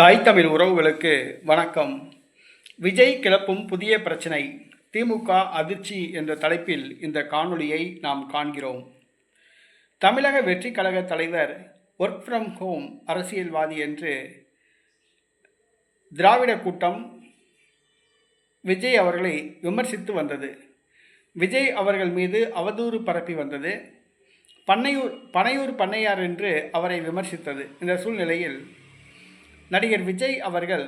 தாய் தமிழ் உறவுகளுக்கு வணக்கம். விஜய் கிளப்பும் புதிய பிரச்சனை, திமுக அதிர்ச்சி என்ற தலைப்பில் இந்த காணொளியை நாம் காண்கிறோம். தமிழக வெற்றி கழக தலைவர் ஒர்க் ஃப்ரம் ஹோம் அரசியல்வாதி என்று திராவிட கூட்டம் விஜய் அவர்களை விமர்சித்து வந்தது. விஜய் அவர்கள் மீது அவதூறு பரப்பி வந்தது. பனையூர் பண்ணையார் என்று அவரை விமர்சித்தது. இந்த சூழ்நிலையில் நடிகர் விஜய் அவர்கள்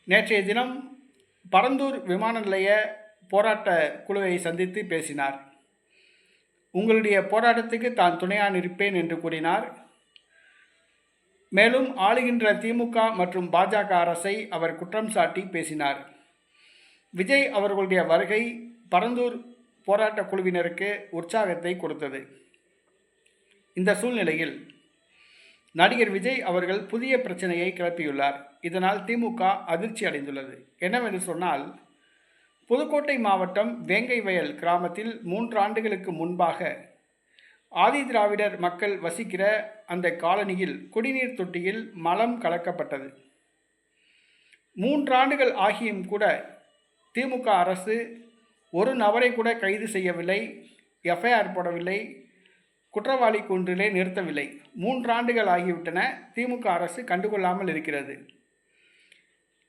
நேற்றைய தினம் பரந்தூர் விமான நிலைய போராட்ட குழுவை சந்தித்து பேசினார். உங்களுடைய போராட்டத்துக்கு தான் துணையாக இருப்பேன் என்று கூறினார். மேலும் ஆளுகின்ற திமுக மற்றும் பாஜக அரசை அவர் குற்றம் சாட்டி பேசினார். விஜய் அவர்களுடைய வருகை பரந்தூர் போராட்ட குழுவினருக்கு உற்சாகத்தை கொடுத்தது. இந்த சூழ்நிலையில் நடிகர் விஜய் அவர்கள் புதிய பிரச்சனையை கிளப்பியுள்ளார். இதனால் திமுக அதிர்ச்சி அடைந்துள்ளது. என்னவென்று சொன்னால், புதுக்கோட்டை மாவட்டம் வேங்கைவயல் கிராமத்தில் 3 ஆண்டுகளுக்கு முன்பாக ஆதி திராவிடர் மக்கள் வசிக்கிற அந்த காலனியில் குடிநீர் தொட்டியில் மலம் கலக்கப்பட்டது. 3 ஆண்டுகள் ஆகியும் கூட திமுக அரசு ஒரு நபரை கூட கைது செய்யவில்லை, எஃப்ஐஆர் போடவில்லை, குற்றவாளி கூண்டிலே நிறுத்தவில்லை. 3 ஆண்டுகள் ஆகிவிட்டன. திமுக அரசு கண்டுகொள்ளாமல் இருக்கிறது.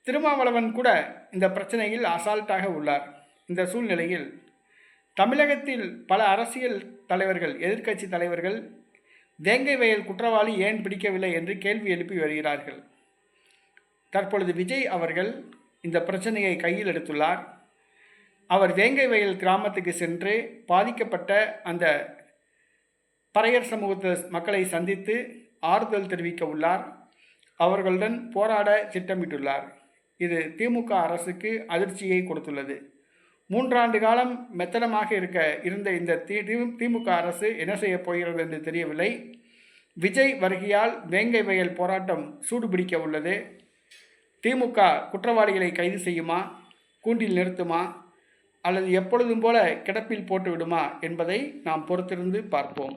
திருமாவளவன் கூட இந்த பிரச்சனையில் அசால்ட்டாக உள்ளார். இந்த சூழ்நிலையில் தமிழகத்தில் பல அரசியல் தலைவர்கள், எதிர்க்கட்சி தலைவர்கள் வேங்கைவயல் குற்றவாளி ஏன் பிடிக்கவில்லை என்று கேள்வி எழுப்பி வருகிறார்கள். தற்பொழுது விஜய் அவர்கள் இந்த பிரச்சனையை கையில் எடுத்துள்ளார். அவர் வேங்கைவயல் கிராமத்துக்கு சென்று பாதிக்கப்பட்ட அந்த பறையர் சமூகத்து மக்களை சந்தித்து ஆறுதல் தெரிவிக்க உள்ளார். அவர்களுடன் போராட திட்டமிட்டுள்ளார். இது திமுக அரசுக்கு அதிர்ச்சியை கொடுத்துள்ளது. 3 ஆண்டு காலம் மெத்தனமாக இருந்த இந்த திமுக அரசு என்ன செய்ய போகிறது என்று தெரியவில்லை. விஜய் வருகையால் வேங்கைவயல் போராட்டம் சூடுபிடிக்க உள்ளது. திமுக குற்றவாளிகளை கைது செய்யுமா, கூண்டில் நிறுத்துமா, அல்லது எப்பொழுதும் போல கிடப்பில் போட்டு விடுமா என்பதை நாம் பொறுத்திருந்து பார்ப்போம்.